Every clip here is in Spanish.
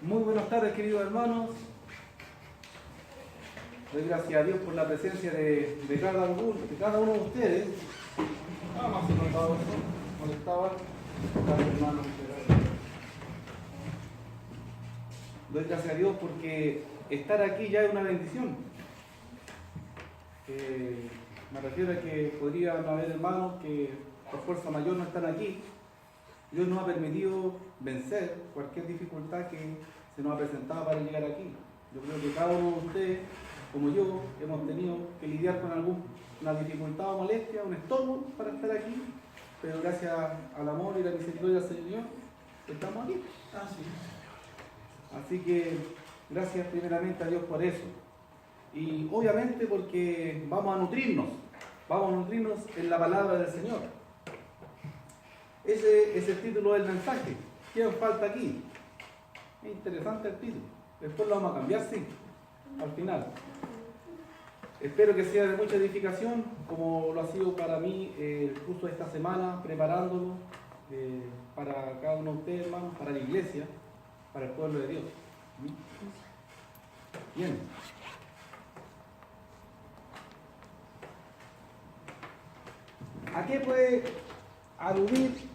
Muy buenas tardes, queridos hermanos. Doy gracias a Dios por la presencia de cada uno de ustedes. Más se notaba eso, molestaba. Hermanos, doy gracias a Dios porque estar aquí ya es una bendición. Me refiero a que podrían haber hermanos que por fuerza mayor no están aquí. Dios nos ha permitido vencer cualquier dificultad que se nos ha presentado para llegar aquí. Yo creo que cada uno de ustedes, como yo, hemos tenido que lidiar con alguna dificultad o molestia, un estorbo para estar aquí, pero gracias al amor y la misericordia del Señor, estamos aquí. Así que gracias primeramente a Dios por eso. Y obviamente porque vamos a nutrirnos en la palabra del Señor. Ese es el título del mensaje. ¿Quién falta aquí? Es interesante el título. Después lo vamos a cambiar, sí, al final. Espero que sea de mucha edificación, como lo ha sido para mí el curso de esta semana, preparándolo para cada uno de ustedes, hermanos, para la iglesia, para el pueblo de Dios. Bien. ¿A qué puede aludir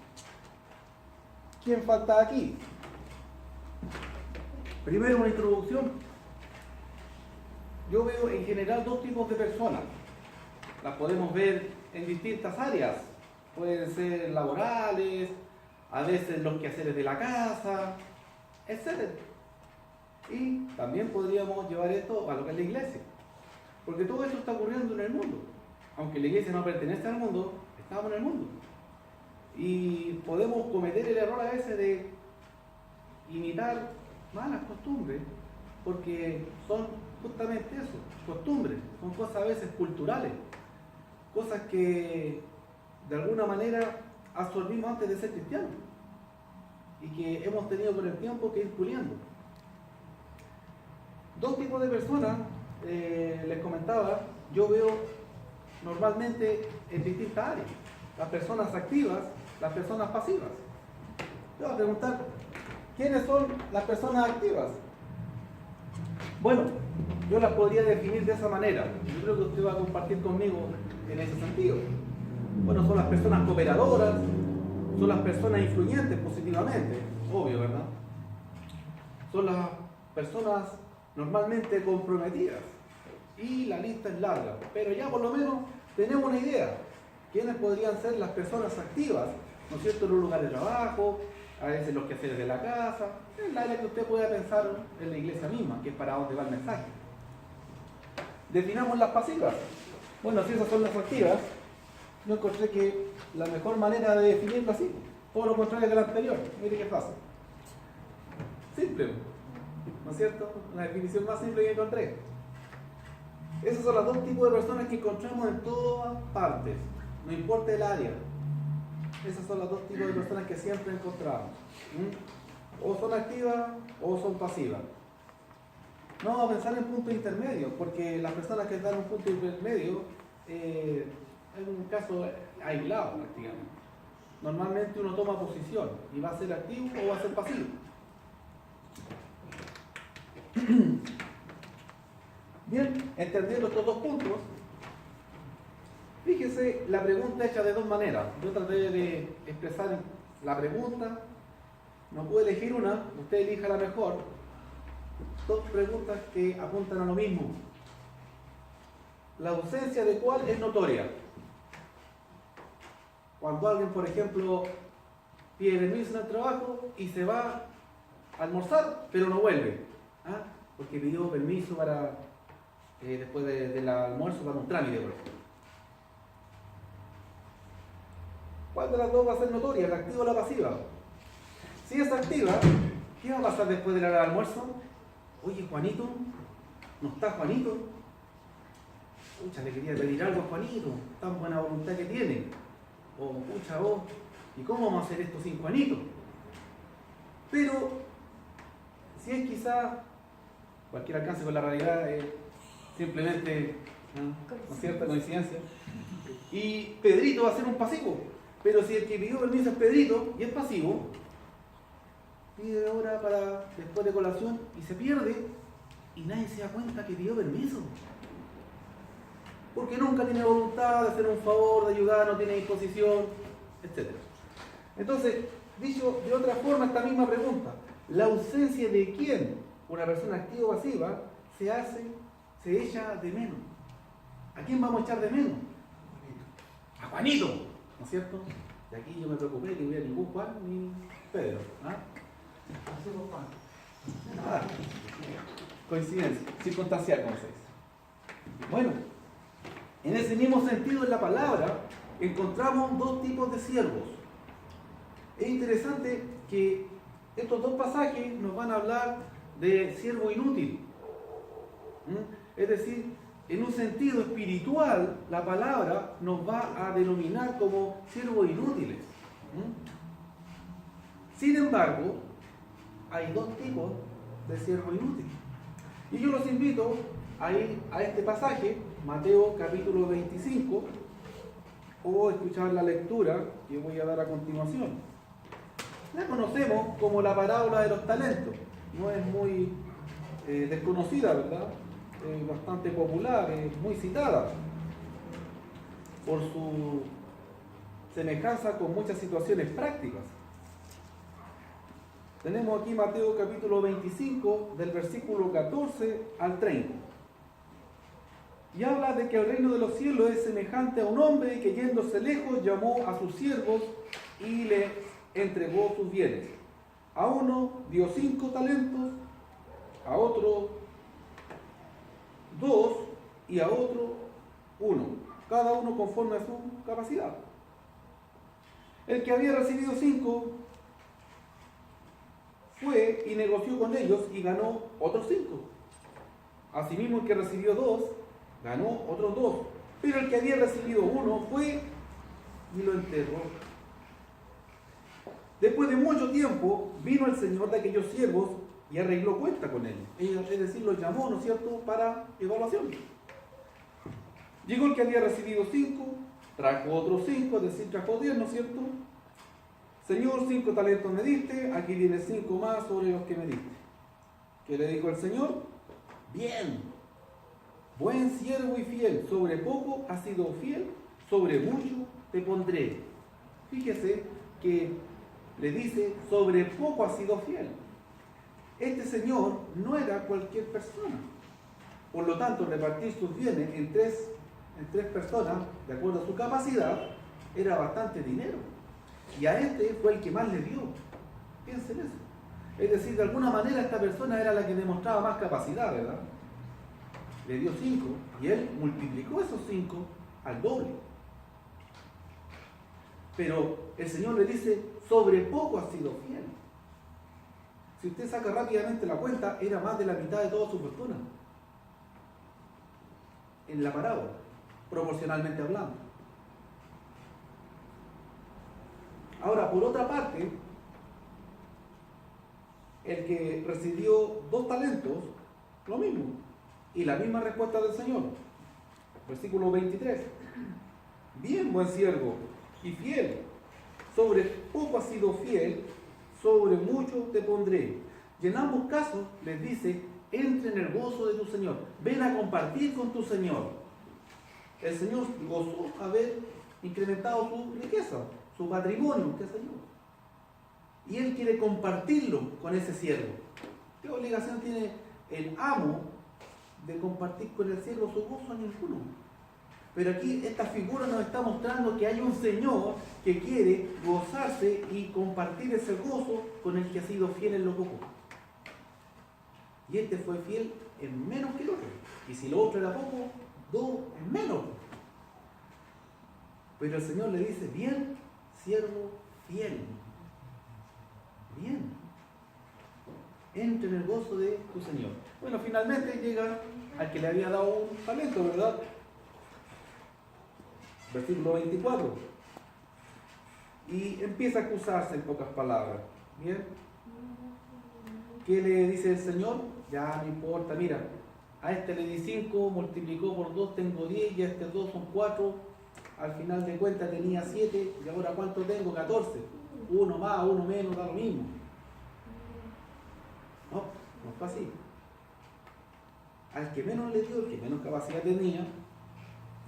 quién falta aquí? Primero, una introducción. Yo veo en general dos tipos de personas. Las podemos ver en distintas áreas. Pueden ser laborales, a veces los quehaceres de la casa, etc. Y también podríamos llevar esto a lo que es la iglesia. Porque todo esto está ocurriendo en el mundo. Aunque la iglesia no pertenece al mundo, estamos en el mundo. Y podemos cometer el error a veces de imitar malas costumbres, porque son justamente eso, costumbres, son cosas a veces culturales, cosas que de alguna manera absorbimos antes de ser cristianos y que hemos tenido con el tiempo que ir puliendo. Dos tipos de personas, les comentaba, yo veo normalmente en distintas áreas: las personas activas, las personas pasivas. Yo voy a preguntar, ¿quiénes son las personas activas? Bueno, yo las podría definir de esa manera. Yo creo que usted va a compartir conmigo en ese sentido. Bueno, son las personas cooperadoras, son las personas influyentes positivamente, obvio, ¿verdad? Son las personas normalmente comprometidas. Y la lista es larga, pero ya por lo menos tenemos una idea. ¿Quiénes podrían ser las personas activas? ¿No es cierto? En un lugar de trabajo, a veces los quehaceres de la casa, en el área que usted pueda pensar en la iglesia misma, que es para donde va el mensaje. Definamos las pasivas. Bueno, si esas son las activas, yo encontré que la mejor manera de definirlo así, todo lo contrario que la anterior. Mire qué fácil. Simple, ¿no es cierto? La definición más simple que encontré. Esos son los dos tipos de personas que encontramos en todas partes, no importa el área. Esos son los dos tipos de personas que siempre encontramos. O son activas o son pasivas. No vamos a pensar en puntos intermedios, porque las personas que están en un punto intermedio es un caso aislado prácticamente. Normalmente uno toma posición y va a ser activo o va a ser pasivo. Bien, entendiendo estos dos puntos, fíjese la pregunta hecha de dos maneras. Yo traté de expresar la pregunta, no pude elegir una, usted elija la mejor. Dos preguntas que apuntan a lo mismo. La ausencia de cuál es notoria. Cuando alguien, por ejemplo, pide permiso en el trabajo y se va a almorzar, pero no vuelve. ¿Ah? Porque pidió permiso para después del almuerzo para un trámite, por ejemplo. ¿Cuál de las dos va a ser notoria, la activa o la pasiva? Si es activa, ¿qué va a pasar después de la hora del almuerzo? Oye, Juanito, ¿no está Juanito? Pucha, le quería pedir algo a Juanito, tan buena voluntad que tiene. O, pucha, vos, ¿y cómo vamos a hacer esto sin Juanito? Pero, si es quizá cualquier alcance con la realidad, simplemente, ¿no es cierto?, coincidencia. Y Pedrito va a ser un pasivo. Pero si el que pidió permiso es Pedrito y es pasivo, pide hora para después de colación y se pierde y nadie se da cuenta que pidió permiso. Porque nunca tiene voluntad de hacer un favor, de ayudar, no tiene disposición, etc. Entonces, dicho de otra forma, esta misma pregunta, ¿la ausencia de quién, una persona activa o pasiva, se echa de menos? ¿A quién vamos a echar de menos? A Juanito, ¿no es cierto? Y aquí yo me preocupé que no hubiera ningún Juan ni Pedro. ¿Ah? Nada. Coincidencia, circunstancial, como se dice. Bueno, en ese mismo sentido en la palabra encontramos dos tipos de siervos. Es interesante que estos dos pasajes nos van a hablar de siervo inútil. Es decir, en un sentido espiritual, la palabra nos va a denominar como siervos inútiles. Sin embargo, hay dos tipos de siervos inútiles. Y yo los invito a ir a este pasaje, Mateo capítulo 25, o escuchar la lectura que voy a dar a continuación. La conocemos como la parábola de los talentos. No es muy desconocida, ¿verdad? Bastante popular, muy citada por su semejanza con muchas situaciones prácticas. Tenemos aquí Mateo capítulo 25 del versículo 14 al 30 y habla de que el reino de los cielos es semejante a un hombre que yéndose lejos llamó a sus siervos y le entregó sus bienes. A uno dio 5 talentos, a otro 2 y a otro 1, cada uno conforme a su capacidad. El que había recibido 5 fue y negoció con ellos y ganó otros 5. Asimismo, el que recibió 2 ganó otros 2. Pero el que había recibido 1 fue y lo enterró. Después de mucho tiempo vino el señor de aquellos siervos y arregló cuenta con ellos. Es decir, los llamó, ¿no es cierto?, para evaluación. Llegó el que había recibido 5, trajo otros 5, es decir, trajo 10, ¿no es cierto? Señor, 5 talentos me diste, aquí tienes 5 más sobre los que me diste. ¿Qué le dijo el Señor? Bien, buen siervo y fiel, sobre poco has sido fiel, sobre mucho te pondré. Fíjese que le dice, sobre poco has sido fiel. Este señor no era cualquier persona. Por lo tanto, repartir sus bienes en tres personas, de acuerdo a su capacidad, era bastante dinero. Y a este fue el que más le dio. Piensen eso. Es decir, de alguna manera esta persona era la que demostraba más capacidad, ¿verdad? Le dio 5 y él multiplicó esos 5 al doble. Pero el Señor le dice, sobre poco has sido fiel. Si usted saca rápidamente la cuenta, era más de la mitad de toda su fortuna. En la parábola, proporcionalmente hablando. Ahora, por otra parte, el que recibió 2 talentos, lo mismo. Y la misma respuesta del Señor. Versículo 23. Bien, buen siervo y fiel. Sobre poco has sido fiel, sobre mucho te pondré. Y en ambos casos les dice, entra en el gozo de tu Señor. Ven a compartir con tu Señor. El Señor gozó haber incrementado su riqueza, su patrimonio, qué sé yo. Y Él quiere compartirlo con ese siervo. ¿Qué obligación tiene el amo de compartir con el siervo su gozo? Ninguno. Pero aquí esta figura nos está mostrando que hay un Señor que quiere gozarse y compartir ese gozo con el que ha sido fiel en lo poco. Y este fue fiel en menos que el otro. Y si lo otro era poco, 2 en menos. Pero el Señor le dice, bien, siervo fiel. Bien. Entra en el gozo de tu Señor. Bueno, finalmente llega al que le había dado un talento, ¿verdad? Versículo 24. Y empieza a acusarse en pocas palabras. ¿Bien? ¿Qué le dice el Señor? Ya no importa, mira, a este le di 5, multiplicó por 2, tengo 10, y a este 2 son 4. Al final de cuentas tenía 7, y ahora ¿cuánto tengo? 14. Uno más, uno menos, da lo mismo. fue así. Al que menos le dio, el que menos capacidad tenía,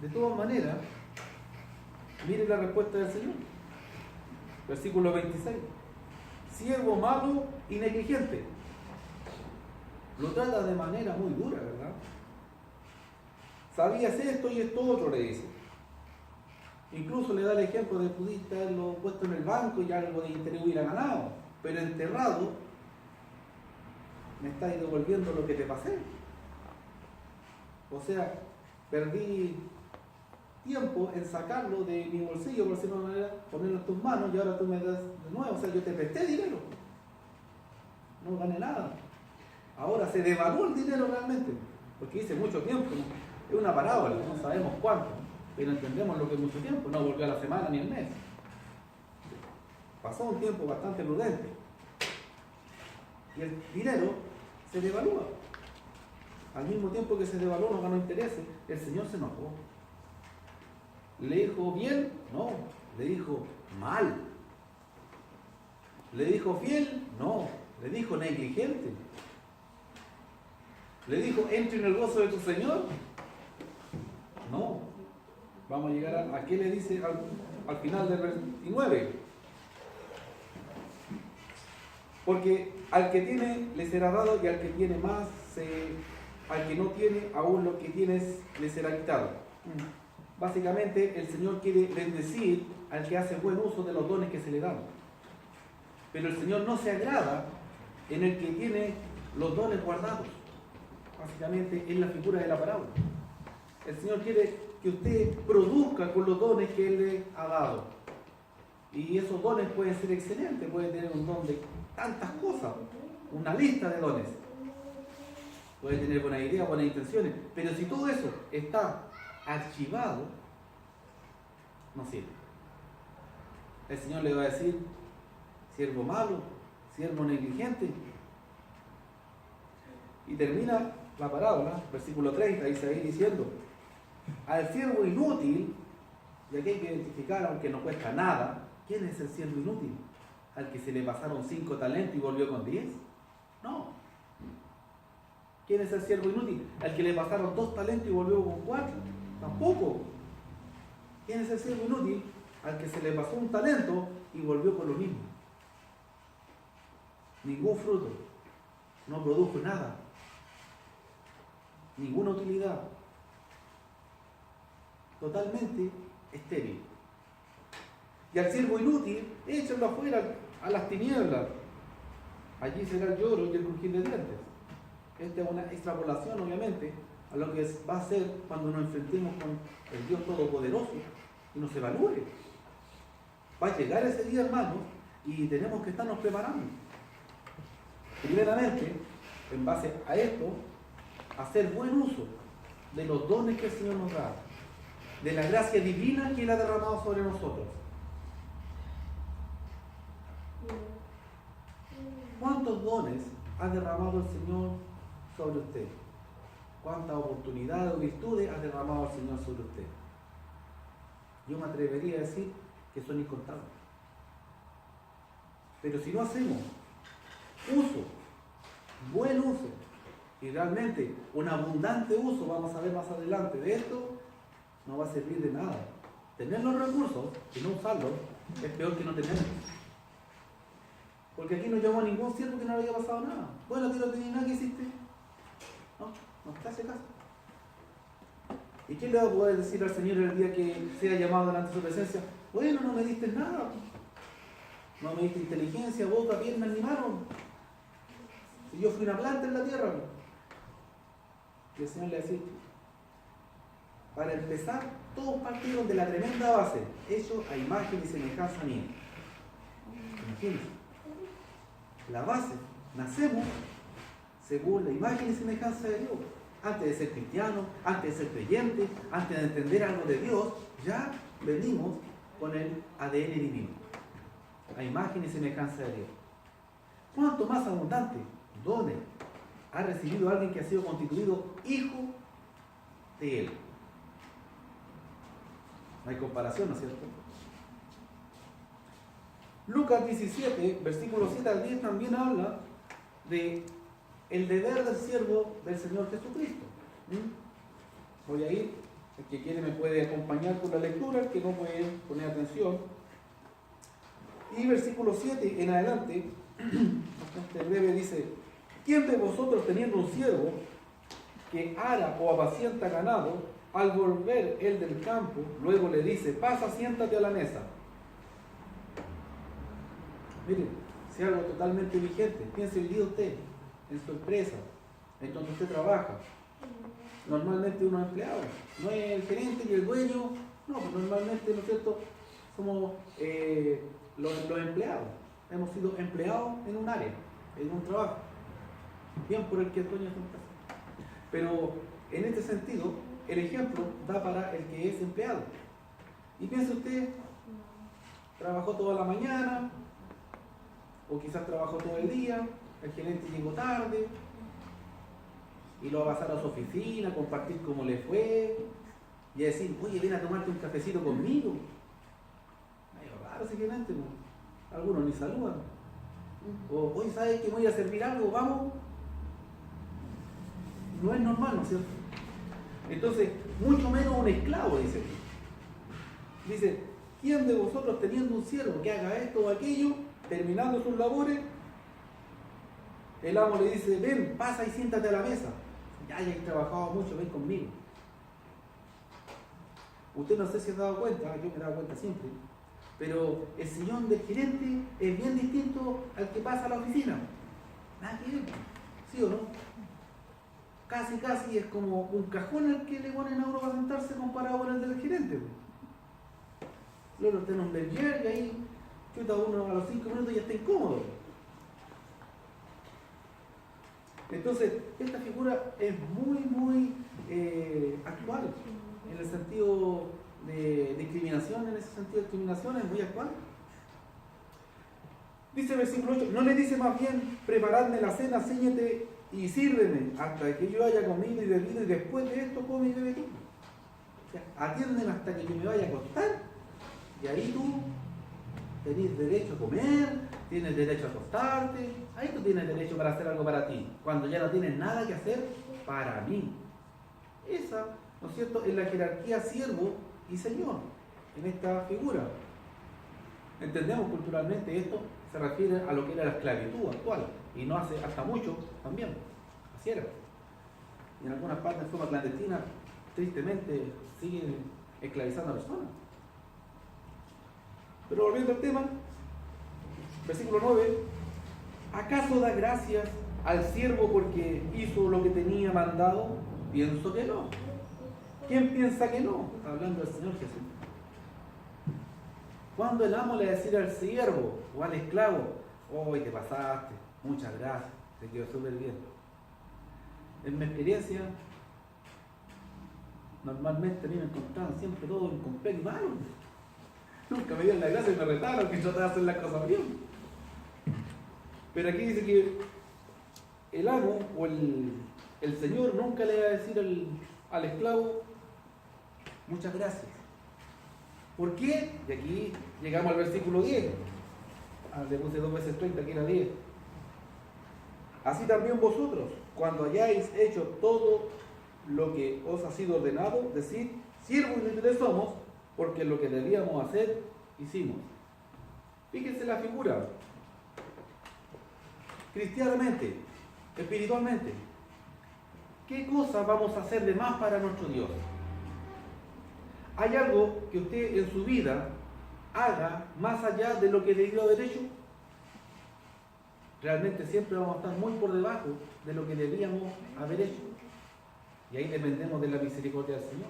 de todas maneras, mire la respuesta del Señor. Versículo 26. Siervo malo y negligente. Lo trata de manera muy dura, ¿verdad? Sabías esto y esto otro, le dice. Incluso le da el ejemplo de pudiste haberlo puesto en el banco y algo de interés hubiera ganado, pero enterrado me estáis devolviendo lo que te pasé. O sea, perdí tiempo en sacarlo de mi bolsillo, por decirlo de una manera, ponerlo en tus manos y ahora tú me das de nuevo. O sea, yo te presté dinero, no gané nada. Ahora se devaluó el dinero realmente, porque hice mucho tiempo, ¿no? Es una parábola, no sabemos cuánto, pero entendemos lo que es mucho tiempo, no volvió a la semana ni el mes. Pasó un tiempo bastante prudente y el dinero se devalúa. Al mismo tiempo que se devaluó, no ganó intereses, el Señor se enojó. ¿Le dijo bien? No, le dijo mal. ¿Le dijo fiel? No, le dijo negligente. ¿Le dijo entre en el gozo de tu Señor? No. Vamos a llegar a qué le dice al final del 29. Porque al que tiene le será dado y al que tiene más, al que no tiene, aún lo que tienes le será quitado. Básicamente el Señor quiere bendecir al que hace buen uso de los dones que se le dan. Pero el Señor no se agrada en el que tiene los dones guardados. Básicamente es la figura de la parábola. El Señor quiere que usted produzca con los dones que Él le ha dado. Y esos dones pueden ser excelentes, pueden tener un don de tantas cosas, una lista de dones. Puede tener buenas ideas, buenas intenciones, pero si todo eso está archivado, no sirve. El Señor le va a decir, siervo malo, siervo negligente. Y termina la parábola, versículo 30, dice ahí diciendo, al siervo inútil, y aquí hay que identificar, aunque no cuesta nada, ¿quién es el siervo inútil? ¿Al que se le pasaron 5 talentos y volvió con 10? No. ¿Quién es el siervo inútil? ¿Al que le pasaron 2 talentos y volvió con 4? Tampoco. ¿Quién es el siervo inútil? Al que se le pasó 1 talento y volvió con lo mismo. Ningún fruto. No produjo nada. Ninguna utilidad. Totalmente estéril. Y al siervo inútil, échenlo afuera a las tinieblas. Allí será el lloro y el crujir de dientes. Esta es una extrapolación, obviamente, a lo que va a ser cuando nos enfrentemos con el Dios Todopoderoso y nos evalúe. Va a llegar ese día, hermanos, y tenemos que estarnos preparando. Primeramente, en base a esto, hacer buen uso de los dones que el Señor nos da, de la gracia divina que Él ha derramado sobre nosotros. ¿Cuántos dones ha derramado el Señor sobre usted? ¿Cuántas oportunidades o virtudes ha derramado el Señor sobre usted? Yo me atrevería a decir que son incontables. Pero si no hacemos uso, buen uso, y realmente un abundante uso, vamos a ver más adelante de esto, no va a servir de nada. Tener los recursos y no usarlos es peor que no tenerlos. Porque aquí no llamó a ningún siervo que no le haya pasado nada. Bueno, a ti no tenías nada que hiciste. No te hace caso. ¿Y quién le va a poder decir al Señor el día que sea llamado delante de su presencia? Bueno, no me diste nada. No me diste inteligencia, boca, piernas ni mano. Si yo fui una planta en la tierra. Y el Señor le decía, para empezar, todos partieron de la tremenda base, hechos a imagen y semejanza mía. Imagínense. La base, nacemos según la imagen y semejanza de Dios. Antes de ser cristianos, antes de ser creyentes, antes de entender algo de Dios, ya venimos con el ADN divino. A imagen y semejanza de Dios. ¿Cuánto más abundante dones ha recibido alguien que ha sido constituido hijo de Él? No hay comparación, ¿no es cierto? Lucas 17, versículos 7 al 10 también habla de el deber del siervo del Señor Jesucristo. Voy a ir, el que quiere me puede acompañar con la lectura, el que no puede poner atención. Y versículo 7 en adelante, bastante breve, dice: ¿Quién de vosotros, teniendo un siervo que ara o apacienta ganado, al volver él del campo, luego le dice: pasa, siéntate a la mesa? Miren, si algo totalmente vigente, piense hoy día usted en su empresa, en donde usted trabaja. Normalmente uno es empleado, no es el gerente ni el dueño, no, pues normalmente, ¿no es cierto?, somos los empleados. Hemos sido empleados en un área, en un trabajo, bien por el que es dueño de su empresa. Pero en este sentido, el ejemplo da para el que es empleado. Y piense usted, trabajó toda la mañana, o quizás trabajó todo el día, el gerente llegó tarde, y lo va a pasar a su oficina, compartir cómo le fue, y a decir: oye, ven a tomarte un cafecito conmigo. Medio raro ese gerente, ¿no? Algunos ni saludan. O, oye, ¿sabes que me voy a servir algo? ¿Vamos? No es normal, ¿no es cierto? Entonces, mucho menos un esclavo, dice. Dice: ¿quién de vosotros, teniendo un siervo que haga esto o aquello, terminando sus labores, el amo le dice: ven, pasa y siéntate a la mesa? Ya has trabajado mucho, ven conmigo. Usted no sé si ha dado cuenta, yo me he dado cuenta siempre, pero el sillón del gerente es bien distinto al que pasa a la oficina. Nada que ver, ¿sí o no? Casi es como un cajón al que le ponen a uno para sentarse comparado con el del gerente. Luego usted en un berger y ahí chuta uno a los 5 minutos y ya está incómodo. Entonces, esta figura es muy actual, en el sentido de discriminación, en ese sentido de discriminación es muy actual. Dice el versículo 8, no le dice más bien: preparadme la cena, cíñete y sírveme hasta que yo haya comido y bebido, y después de esto come y bebe tú. O sea, atiéndeme hasta que yo me vaya a acostar, y ahí tú tenés derecho a comer, tienes derecho a acostarte, ahí tú tienes derecho para hacer algo para ti, cuando ya no tienes nada que hacer para mí. Esa, ¿no es cierto?, es la jerarquía siervo y señor, en esta figura. Entendemos culturalmente esto se refiere a lo que era la esclavitud actual, y no hace hasta mucho también, así era. Y en algunas partes de forma clandestina, tristemente, siguen esclavizando a personas. Pero volviendo al tema, versículo 9, ¿acaso da gracias al siervo porque hizo lo que tenía mandado? Pienso que no. ¿Quién piensa que no? Hablando del Señor Jesús. Cuando el amo le va a decir al siervo o al esclavo: hoy te pasaste, muchas gracias, te quedó súper bien. En mi experiencia, normalmente a mí me encontraban siempre todo incompleto y malo. Nunca me dieron la gracia y me retaron que trataba de hacer las cosas bien. Pero aquí dice que el amo o el señor nunca le va a decir al esclavo: muchas gracias. ¿Por qué? Y aquí llegamos al versículo 10. Le puse 2 veces 30, que era 10. Así también vosotros, cuando hayáis hecho todo lo que os ha sido ordenado, decid: siervos inútiles somos, porque lo que debíamos hacer, hicimos. Fíjense la figura. Cristianamente, espiritualmente, ¿qué cosas vamos a hacer de más para nuestro Dios? ¿Hay algo que usted en su vida haga más allá de lo que debió haber hecho? Realmente siempre vamos a estar muy por debajo de lo que debíamos haber hecho. Y ahí dependemos de la misericordia del Señor.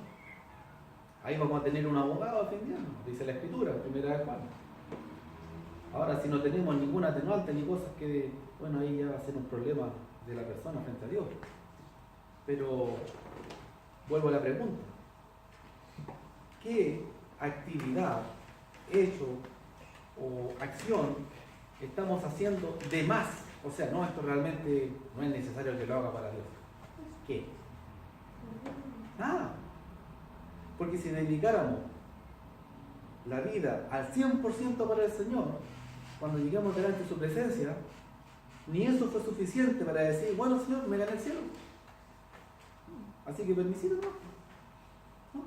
Ahí vamos a tener un abogado defendiendo, dice la Escritura, primera de Juan. Ahora, si no tenemos ningún atenuante ni cosas que, bueno, ahí ya va a ser un problema de la persona frente a Dios. Pero vuelvo a la pregunta: ¿qué actividad, hecho o acción estamos haciendo de más? O sea, no, esto realmente no es necesario que lo haga para Dios. ¿Qué? Nada. Porque si dedicáramos la vida al 100% para el Señor, cuando llegamos delante de su presencia, Ni eso fue suficiente para decir, bueno, Señor, me gané el cielo. Así que permisivo, ¿no? ¿No?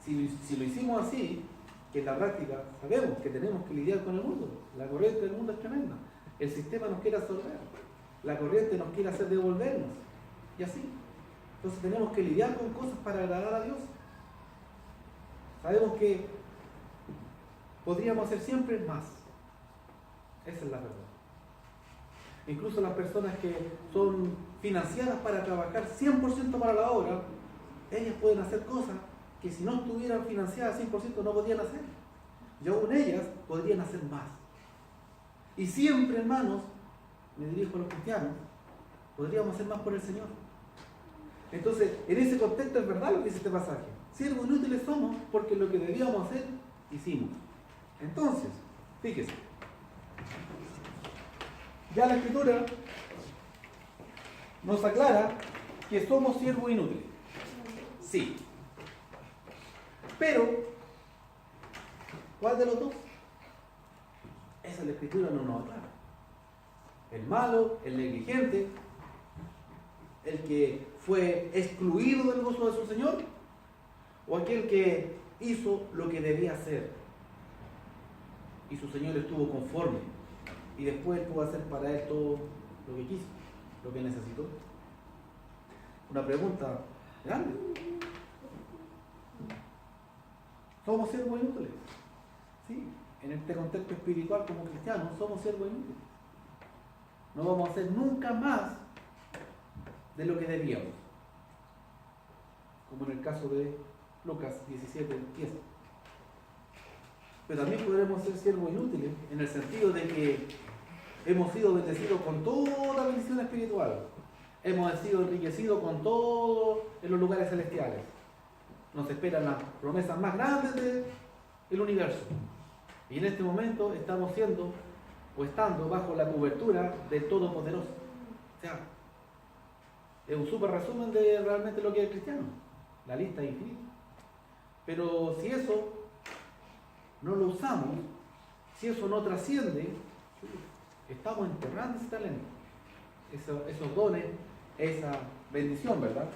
Si lo hicimos así, que en la práctica sabemos que tenemos que lidiar con el mundo. La corriente del mundo es tremenda. El sistema nos quiere absorber. La corriente nos quiere hacer devolvernos. Y así. Entonces tenemos que lidiar con cosas para agradar a Dios. Sabemos que podríamos hacer siempre más. Esa es la verdad. Incluso las personas que son financiadas para trabajar 100% para la obra, ellas pueden hacer cosas que si no estuvieran financiadas 100% no podían hacer. Y aún ellas podrían hacer más. Y siempre, hermanos, me dirijo a los cristianos, podríamos hacer más por el Señor. Entonces, en ese contexto es verdad lo que dice este pasaje. Siervos inútiles somos porque lo que debíamos hacer, hicimos. Entonces, fíjese. Ya la Escritura nos aclara que somos siervos inútiles. Sí. Pero, ¿cuál de los dos? Esa la Escritura no nos aclara. El malo, el negligente, el que fue excluido del gozo de su Señor, o aquel que hizo lo que debía hacer y su Señor estuvo conforme y después pudo hacer para él todo lo que quiso, lo que necesitó. Una pregunta grande. ¿Somos siervos inútiles? Sí, en este contexto espiritual como cristianos somos siervos inútiles. No vamos a hacer nunca más de lo que debíamos, como en el caso de Lucas 17:10. Pero también podremos ser siervos inútiles en el sentido de que hemos sido bendecidos con toda bendición espiritual, hemos sido enriquecidos con todo en los lugares celestiales, nos esperan las promesas más grandes del universo, y en este momento estamos siendo o estando bajo la cobertura del Todopoderoso. O sea, es un súper resumen de realmente lo que es el cristiano. La lista es infinita. Pero si eso no lo usamos, si eso no trasciende, estamos enterrando ese talento, esos dones, esa bendición, ¿verdad?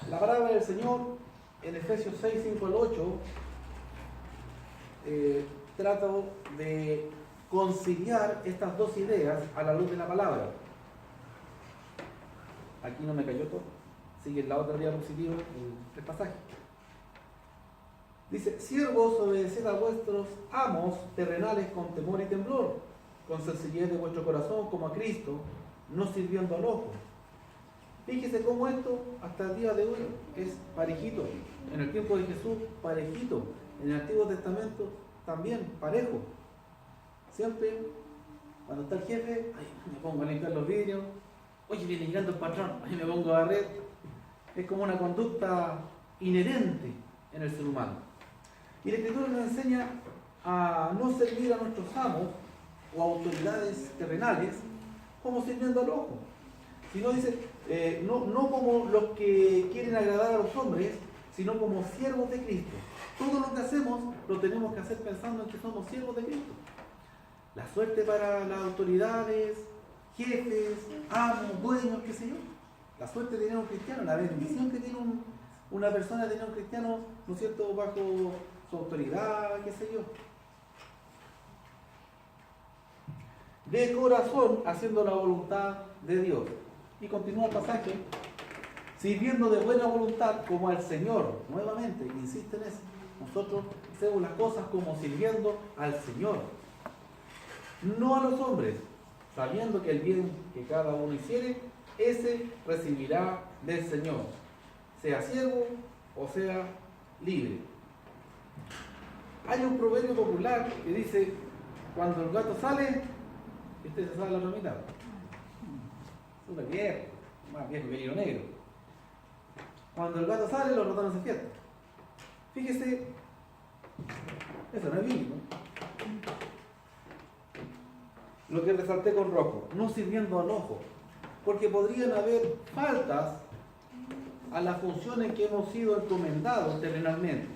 La palabra del Señor en Efesios 6, 5 al 8 trata de conciliar estas dos ideas a la luz de la palabra. Aquí no me cayó todo. Sigue en la otra diapositiva el pasaje. Dice: siervos, obedeced a vuestros amos terrenales con temor y temblor, con sencillez de vuestro corazón como a Cristo, no sirviendo al ojo. Fíjese cómo esto hasta el día de hoy es parejito. En el tiempo de Jesús, parejito. En el Antiguo Testamento también, parejo. Siempre, cuando está el jefe, ay, me pongo a limpiar los vidrios. Oye, viene llegando el patrón, ahí me pongo a barrer. Es como una conducta inherente en el ser humano. Y la Escritura nos enseña a no servir a nuestros amos o autoridades terrenales como sirviendo al ojo. Sino dice, no como los que quieren agradar a los hombres, sino como siervos de Cristo. Todo lo que hacemos lo tenemos que hacer pensando en que somos siervos de Cristo. La suerte para las autoridades, jefes, amos, dueños, qué sé yo. La suerte de tener un cristiano, la bendición que tiene una persona de tener un cristiano, ¿no es cierto?, bajo su autoridad, qué sé yo. De corazón, haciendo la voluntad de Dios. Y continúa el pasaje, sirviendo de buena voluntad como al Señor. Nuevamente, insiste en eso. Nosotros hacemos las cosas como sirviendo al Señor, no a los hombres, sabiendo que el bien que cada uno hiciere, ese recibirá del Señor, sea siervo o sea libre. Hay un proverbio popular que dice: cuando el gato sale, este se sale la otra mitad. Súper viejo, más viejo que el hilo negro. Cuando el gato sale, los ratones se fiestan. Fíjese, eso no es bíblico. Lo que resalté con rojo, no sirviendo al ojo, porque podrían haber faltas a la función en que hemos sido encomendados terrenalmente.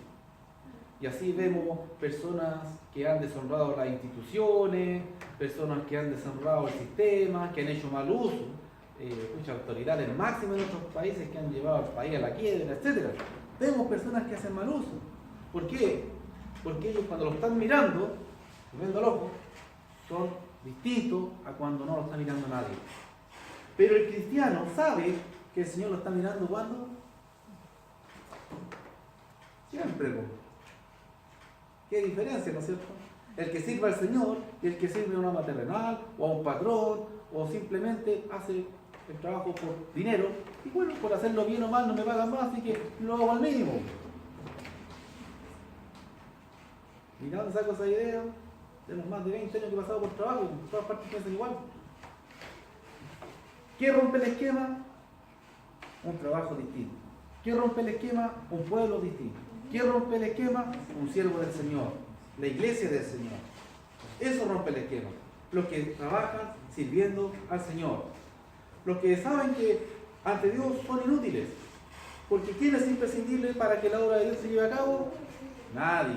Y así vemos personas que han deshonrado las instituciones, personas que han deshonrado el sistema, que han hecho mal uso, muchas autoridades máximas en otros países que han llevado al país a la quiebra, etc. Vemos personas que hacen mal uso. ¿Por qué? Porque ellos cuando lo están mirando, viendo al ojo, son distintos a cuando no lo está mirando nadie. Pero el cristiano sabe que el Señor lo está mirando cuando siempre. ¿Qué diferencia, no es cierto? El que sirve al Señor y el que sirve a una ama terrenal o a un patrón o simplemente hace el trabajo por dinero y bueno, por hacerlo bien o mal no me pagan más, así que lo hago al mínimo. ¿Y de dónde saco esa idea? Tenemos más de 20 años que he pasado por trabajo y en todas partes piensan igual. ¿Qué rompe el esquema? Un trabajo distinto. ¿Qué rompe el esquema? Un pueblo distinto. ¿Qué rompe el esquema? Un siervo del Señor, la iglesia del Señor. Eso rompe el esquema. Los que trabajan sirviendo al Señor. Los que saben que ante Dios son inútiles. Porque ¿quién es imprescindible para que la obra de Dios se lleve a cabo? Nadie.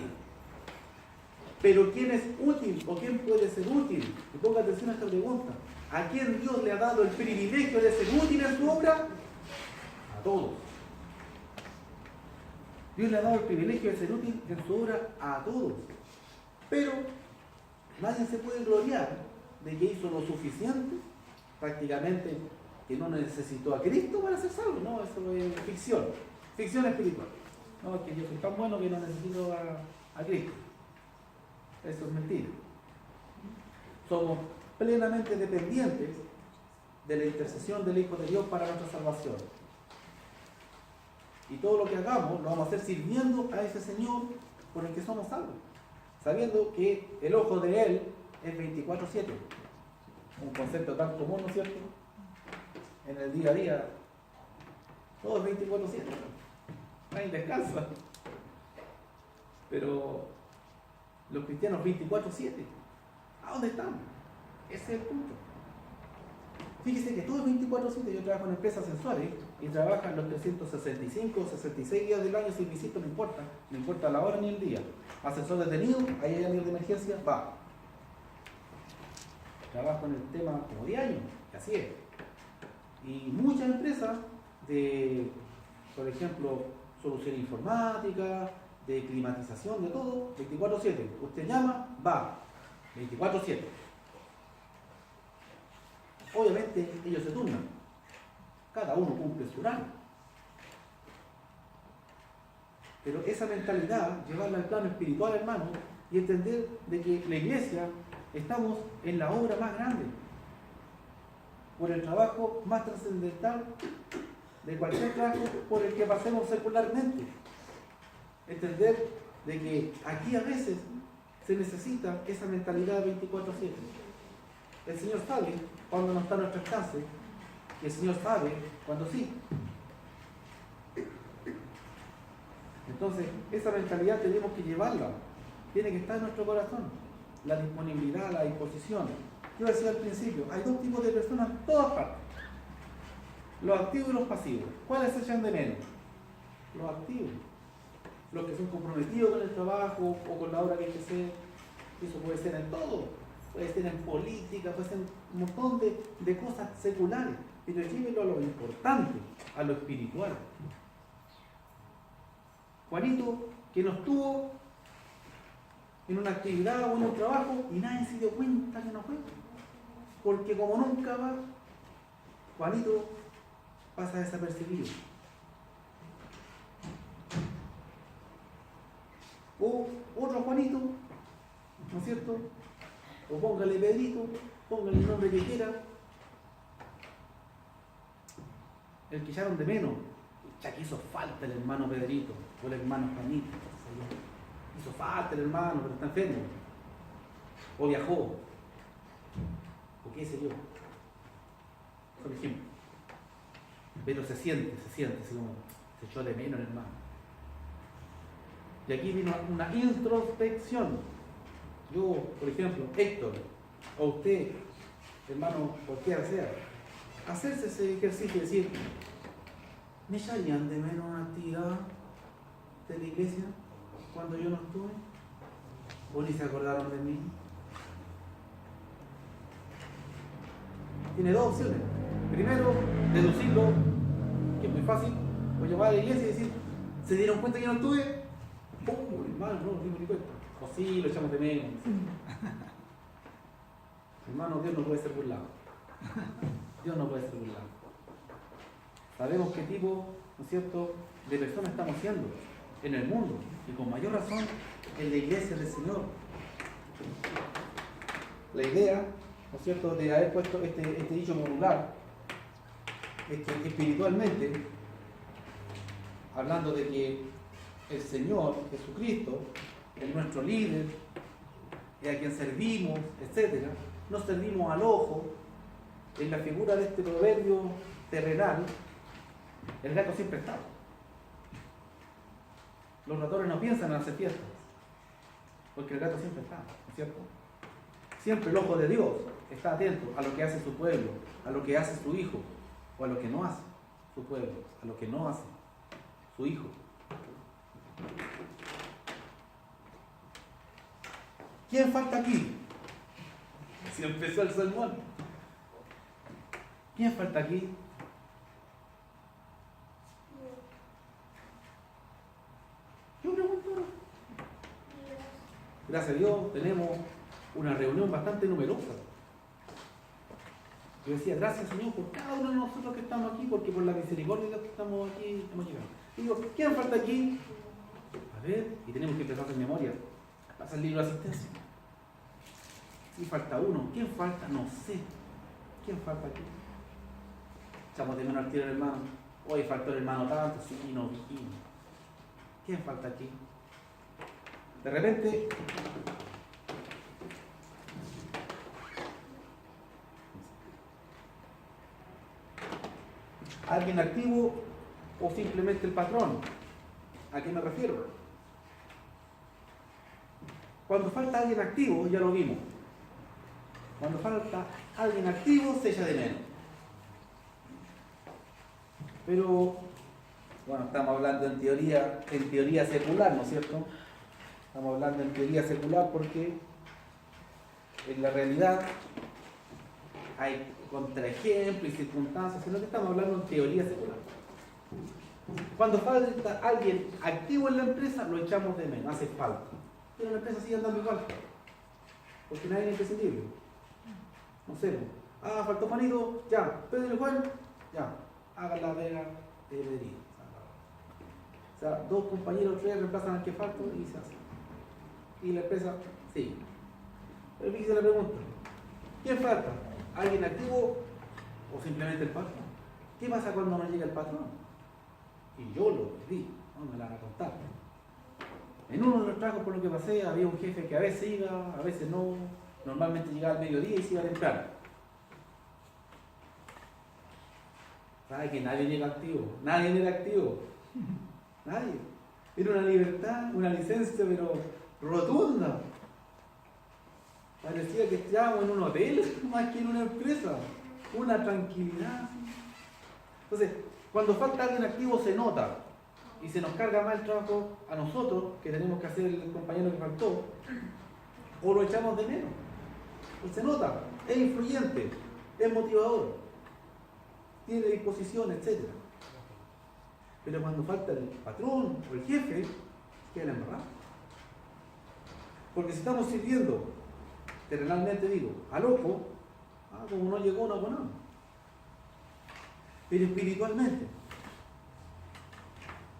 Pero ¿quién es útil o quién puede ser útil? Y ponga atención a esta pregunta. ¿A quién Dios le ha dado el privilegio de ser útil en su obra? A todos. Dios le ha dado el privilegio de ser útil en su obra a todos. Pero nadie se puede gloriar de que hizo lo suficiente, prácticamente que no necesitó a Cristo para ser salvo. No, eso es ficción. Ficción espiritual. No, es que yo soy tan bueno que no necesito a Cristo. Eso es mentira. Somos plenamente dependientes de la intercesión del Hijo de Dios para nuestra salvación. Y todo lo que hagamos lo vamos a hacer sirviendo a ese Señor por el que somos salvos. Sabiendo que el ojo de Él es 24/7. Un concepto tan común, ¿no es cierto? En el día a día, todo es 24/7. Nadie descansa. Pero los cristianos 24/7, ¿a dónde estamos? Ese es el punto. Fíjese que todo es 24/7. Yo trabajo en empresas sensuales y trabajan los 365 o 66 días del año sin visita, no importa la hora ni el día. Asesor detenido, ahí hay alguien de emergencia, va. Trabajo en el tema como diario, así es. Y muchas empresas de, por ejemplo, solución informática, de climatización, de todo, 24/7. Usted llama, va, 24/7. Obviamente ellos se turnan. Cada uno cumple su horario. Pero esa mentalidad, llevarla al plano espiritual, hermano, y entender de que la iglesia estamos en la obra más grande, por el trabajo más trascendental de cualquier trabajo por el que pasemos secularmente. Entender de que aquí a veces se necesita esa mentalidad 24/7. El Señor sabe cuando no está a nuestro alcance, y el Señor sabe cuando sí. Entonces, esa mentalidad tenemos que llevarla, tiene que estar en nuestro corazón, la disponibilidad, la disposición. Yo decía al principio, hay dos tipos de personas en todas partes, los activos y los pasivos. ¿Cuáles se echan de menos? Los activos, los que son comprometidos con el trabajo o con la obra que hay que hacer. Eso puede ser en todo, puede ser en política, puede ser en un montón de cosas seculares, pero llévelo a lo importante, a lo espiritual. Juanito, que no estuvo en una actividad o en un trabajo y nadie se dio cuenta que no fue, porque como nunca va, Juanito pasa desapercibido. O otro Juanito, ¿no es cierto? O póngale Pedrito, póngale el nombre que quiera, el que echaron de menos. Ya que hizo falta el hermano Pedrito o el hermano Juanito. Hizo falta el hermano, pero está enfermo. O viajó. O qué sé yo. Por ejemplo. Pero se siente, así como se echó de menos el hermano. Y aquí vino una introspección. Yo, por ejemplo, Héctor, o usted, hermano, cualquiera sea, hacerse ese ejercicio y decir, ¿Me echarían de menos una actividad de la iglesia cuando yo no estuve? ¿O ni se acordaron de mí? Tiene dos opciones. Primero, deducirlo, que es muy fácil, o llamar a la iglesia y decir, ¿se dieron cuenta que yo no estuve? Hermano, no nos dimos ni cuenta. O sí, lo echamos de menos. Hermano, Dios no puede ser burlado. Dios no puede ser burlado. Sabemos qué tipo, ¿no es cierto?, de personas estamos siendo en el mundo, y con mayor razón en la iglesia del Señor. La idea, ¿no es cierto?, de haber puesto este dicho popular es que espiritualmente, hablando de que el Señor Jesucristo es nuestro líder, es a quien servimos, etc., no servimos al ojo. En la figura de este proverbio terrenal, el gato siempre está. Los ratones no piensan en hacer fiestas, porque el gato siempre está, ¿no es cierto? Siempre el ojo de Dios está atento a lo que hace su pueblo, a lo que hace su hijo, o a lo que no hace su pueblo, a lo que no hace su hijo. ¿Quién falta aquí? Si empezó el sermón. ¿Quién falta aquí? Yo pregunto. Gracias a Dios tenemos una reunión bastante numerosa. Yo decía, gracias Señor por cada uno de nosotros que estamos aquí, porque por la misericordia de Dios que estamos aquí, hemos llegado. Y digo, ¿quién falta aquí? A ver, y tenemos que empezar a hacer memoria. Pasa el libro de asistencia. Y falta uno. ¿Quién falta? No sé. ¿Quién falta aquí? Echamos de menos al tiro del hermano. Hoy faltó el hermano tanto, sí, no dijimos. ¿Quién falta aquí? De repente, ¿alguien activo o simplemente el patrón? ¿A qué me refiero? Cuando falta alguien activo, ya lo vimos. Cuando falta alguien activo, se echa de menos. Pero, bueno, estamos hablando en teoría secular, ¿no es cierto? Estamos hablando en teoría secular porque en la realidad hay contraejemplos y circunstancias, sino que estamos hablando en teoría secular. Cuando falta alguien activo en la empresa, lo echamos de menos, hace falta. Pero la empresa sigue andando igual, porque nadie es imprescindible. No sé, faltó Juanito, ya, Pedro y Juan, ya, hagan la vega de heredería. O sea, dos compañeros, tres reemplazan al que falta y se hace. Y la empresa sigue. Pero fíjese la pregunta, ¿quién falta? ¿Alguien activo o simplemente el patrón? ¿Qué pasa cuando no llega el patrón? Y yo lo vi, no me la van a contar. En uno de los trabajos por lo que pasé había un jefe que a veces iba, a veces no, normalmente llegaba al mediodía y se iba temprano. ¿Sabe que nadie llega activo? Nadie era activo. Nadie. Era una libertad, una licencia, pero rotunda. Parecía que estábamos en un hotel más que en una empresa. Una tranquilidad. Entonces, cuando falta alguien activo se nota. Y se nos carga más el trabajo a nosotros, que tenemos que hacer el compañero que faltó, o lo echamos de menos. Pues se nota, es influyente, es motivador, tiene disposición, etc. Pero cuando falta el patrón o el jefe, queda la embarrada. Porque si estamos sirviendo, terrenalmente digo, al ojo, como no llegó, no abonamos. Pero espiritualmente,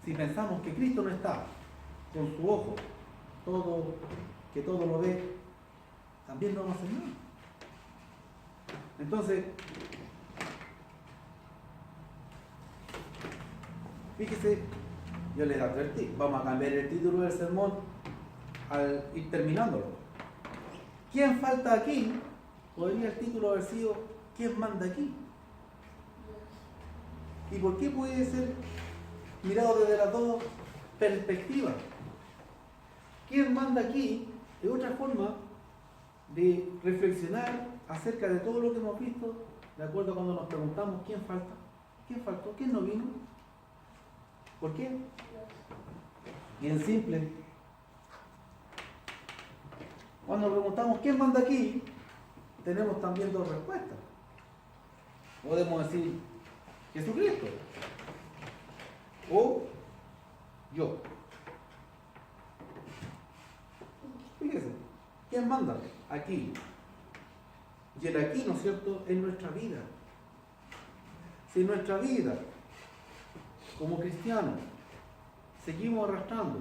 si pensamos que Cristo no está con su ojo, que todo lo ve, también no vamos a hacer nada. Entonces, fíjese, yo les advertí, vamos a cambiar el título del sermón al ir terminándolo. ¿Quién falta aquí? Podría el título haber sido ¿quién manda aquí? ¿Y por qué puede ser mirado desde las dos perspectivas? ¿Quién manda aquí? Es otra forma de reflexionar acerca de todo lo que hemos visto, de acuerdo a cuando nos preguntamos quién falta, quién faltó, quién no vino. ¿Por qué? Bien simple. Cuando preguntamos ¿quién manda aquí?, tenemos también dos respuestas. Podemos decir Jesucristo o yo. Fíjese, ¿quién manda? Aquí. Y el aquí, ¿no es cierto?, es nuestra vida. Si nuestra vida, como cristianos, seguimos arrastrando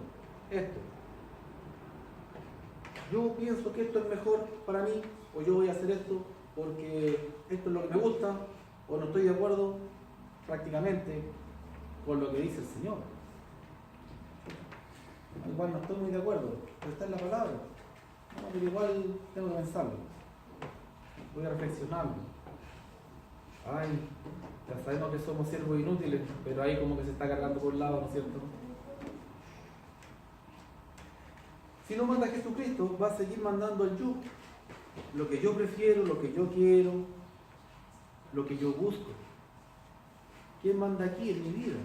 esto, yo pienso que esto es mejor para mí, o yo voy a hacer esto porque esto es lo que me gusta, o no estoy de acuerdo prácticamente con lo que dice el Señor. Igual no estoy muy de acuerdo, pero está en la palabra. No, pero igual tengo que pensarlo. Voy a reflexionarlo. Ay, ya sabemos que somos siervos inútiles, pero ahí como que se está cargando por un lado, ¿no es cierto? Si no manda Jesucristo, va a seguir mandando el yo. Lo que yo prefiero, lo que yo quiero, lo que yo busco. ¿Quién manda aquí en mi vida?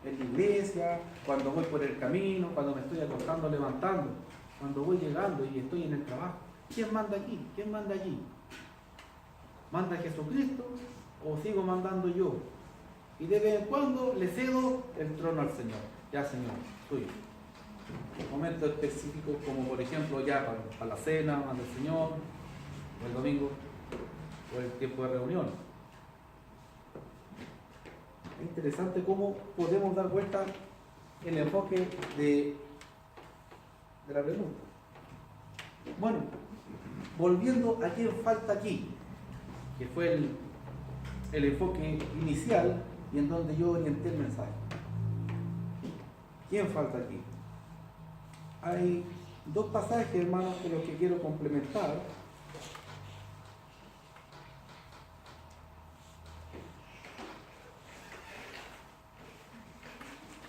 En la iglesia, cuando voy por el camino, cuando me estoy acostando, levantando, cuando voy llegando y estoy en el trabajo. ¿Quién manda aquí? ¿Quién manda allí? ¿Manda Jesucristo o sigo mandando yo? Y de vez en cuando le cedo el trono al Señor. Ya, Señor, tuyo. Momentos específicos como por ejemplo ya para la cena, manda el Señor, o el domingo, o el tiempo de reunión. Es interesante cómo podemos dar vuelta el enfoque de la pregunta. Bueno, volviendo a quién falta aquí, que fue el enfoque inicial y en donde yo orienté el mensaje. ¿Quién falta aquí? Hay dos pasajes, hermanos, que los que quiero complementar.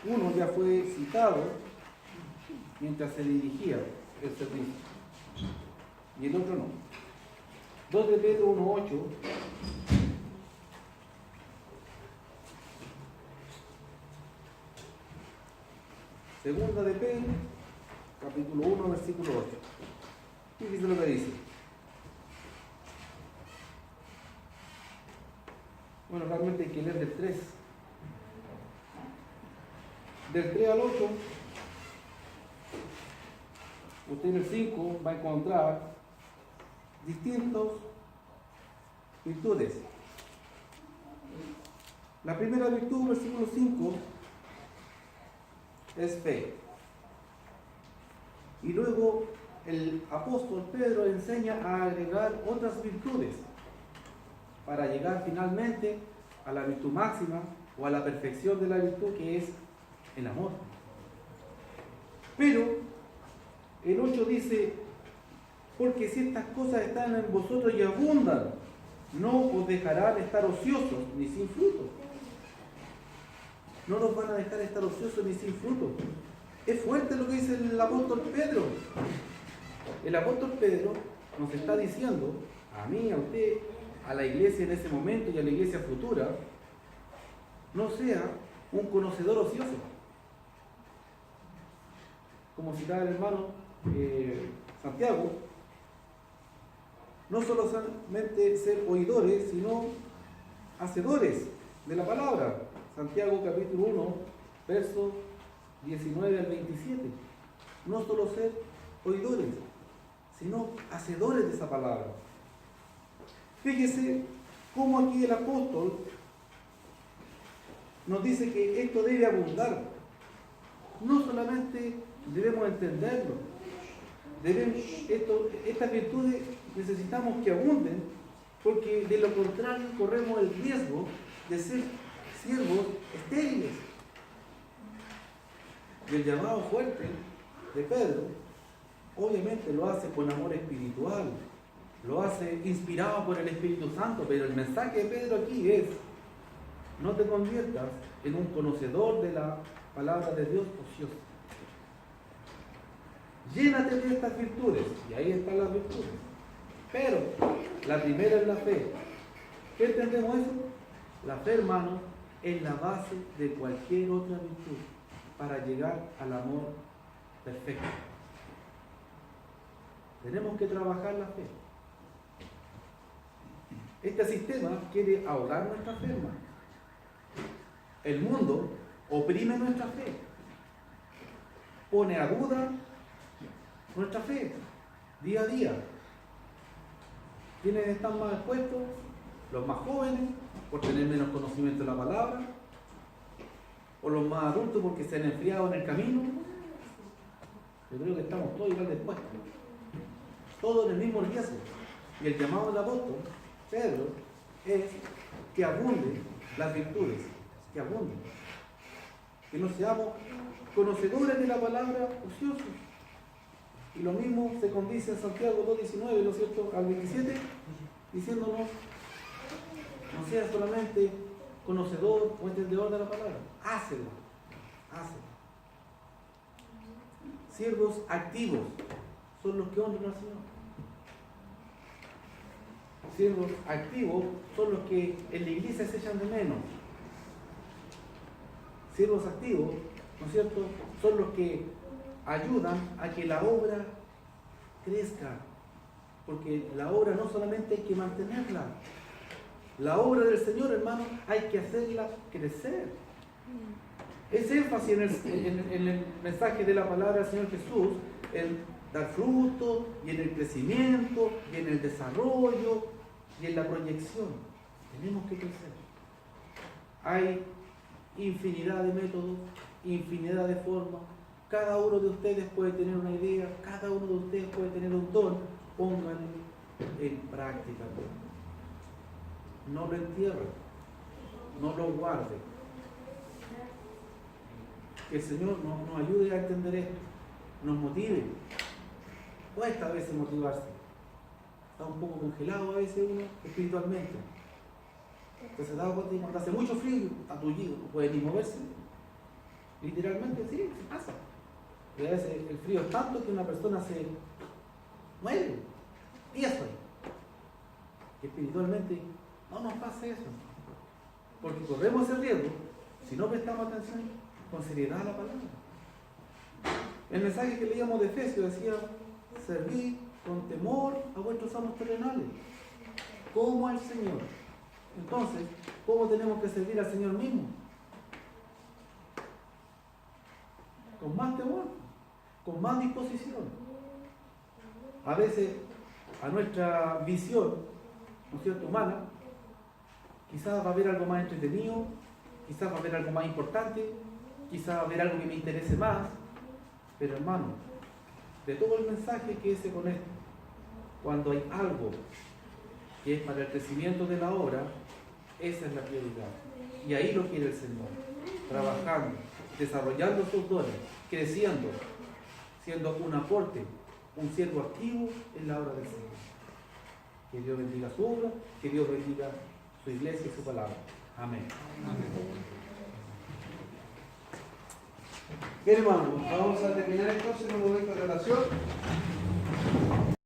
Uno ya fue citado mientras se dirigía el servicio y el otro no. 2 de Pedro 1:8. Segunda de Pedro, capítulo 1, versículo 8. Fíjense lo que dice. Bueno, realmente hay que leer del 3. Del 3 al 8, usted en el 5 va a encontrar distintas virtudes. La primera virtud, versículo 5, es fe. Y luego el apóstol Pedro enseña a agregar otras virtudes para llegar finalmente a la virtud máxima o a la perfección de la virtud, que es el amor. Pero el 8 dice: porque si estas cosas están en vosotros y abundan, no os dejarán estar ociosos ni sin fruto. No nos van a dejar estar ociosos ni sin fruto. Es fuerte lo que dice el apóstol Pedro. El apóstol Pedro nos está diciendo, a mí, a usted, a la iglesia en ese momento y a la iglesia futura, no sea un conocedor ocioso. Como citaba el hermano Santiago, no solo solamente ser oidores, sino hacedores de la palabra. Santiago capítulo 1, versos 19 al 27. No solo ser oidores, sino hacedores de esa palabra. Fíjese cómo aquí el apóstol nos dice que esto debe abundar. No solamente debemos entenderlo, estas virtudes necesitamos que abunden, porque de lo contrario corremos el riesgo de ser siervos estériles. Y el llamado fuerte de Pedro obviamente lo hace con amor espiritual, lo hace inspirado por el Espíritu Santo, pero el mensaje de Pedro aquí es: no te conviertas en un conocedor de la palabra de Dios ocioso. Llénate de estas virtudes, y ahí están las virtudes. Pero la primera es la fe. ¿Qué entendemos eso? La fe, hermano, es la base de cualquier otra virtud para llegar al amor perfecto. Tenemos que trabajar la fe. Este sistema quiere ahogar nuestra fe, hermano. El mundo oprime nuestra fe, pone a duda nuestra fe día a día. ¿Quiénes están más expuestos? Los más jóvenes, por tener menos conocimiento de la palabra, o los más adultos porque se han enfriado en el camino. Yo creo que estamos todos igual dispuestos, todos en el mismo riesgo. Y el llamado del apóstol Pedro es que abunden las virtudes, que abunden, que no seamos conocedores de la palabra ociosos. Y lo mismo se condice en Santiago 2:19, ¿no es cierto?, al 27, diciéndonos: no seas solamente conocedor o entendedor de la palabra, hácela, hácela. Siervos activos son los que honran al Señor. Siervos activos son los que en la iglesia se echan de menos. Siervos activos, ¿no es cierto?, son los que ayudan a que la obra crezca, porque la obra no solamente hay que mantenerla, la obra del Señor, hermano, hay que hacerla crecer. Ese énfasis en el mensaje de la palabra del Señor Jesús, en dar fruto, y en el crecimiento, y en el desarrollo, y en la proyección. Tenemos que crecer. Hay infinidad de métodos, infinidad de formas. Cada uno de ustedes puede tener una idea, cada uno de ustedes puede tener un don. Pónganlo en práctica. No lo entierren, no lo guarden. Que el Señor nos ayude a entender esto, nos motive. Cuesta a veces motivarse. Está un poco congelado a veces uno espiritualmente. Entonces se da cuenta, cuando hace mucho frío, está tullido, no puede ni moverse. Literalmente sí, se pasa. Y a veces el frío es tanto que una persona se muere, tieso. Espiritualmente no nos pasa eso, porque corremos ese riesgo si no prestamos atención con seriedad a la palabra. El mensaje que leíamos de Efesios decía: servid con temor a vuestros amos terrenales, como al Señor. Entonces, ¿cómo tenemos que servir al Señor mismo? Con más temor, con más disposición. A veces, a nuestra visión, ¿no es cierto?, humana, quizás va a haber algo más entretenido, quizás va a haber algo más importante, quizás va a haber algo que me interese más, pero hermano, de todo el mensaje que se conecta, cuando hay algo que es para el crecimiento de la obra, esa es la prioridad. Y ahí lo quiere el Señor, trabajando, desarrollando sus dones, creciendo, siendo un aporte, un siervo activo en la obra del Señor. Que Dios bendiga su obra, que Dios bendiga su iglesia y su palabra. Amén. Amén. Bien, hermanos, vamos a terminar entonces un momento de oración.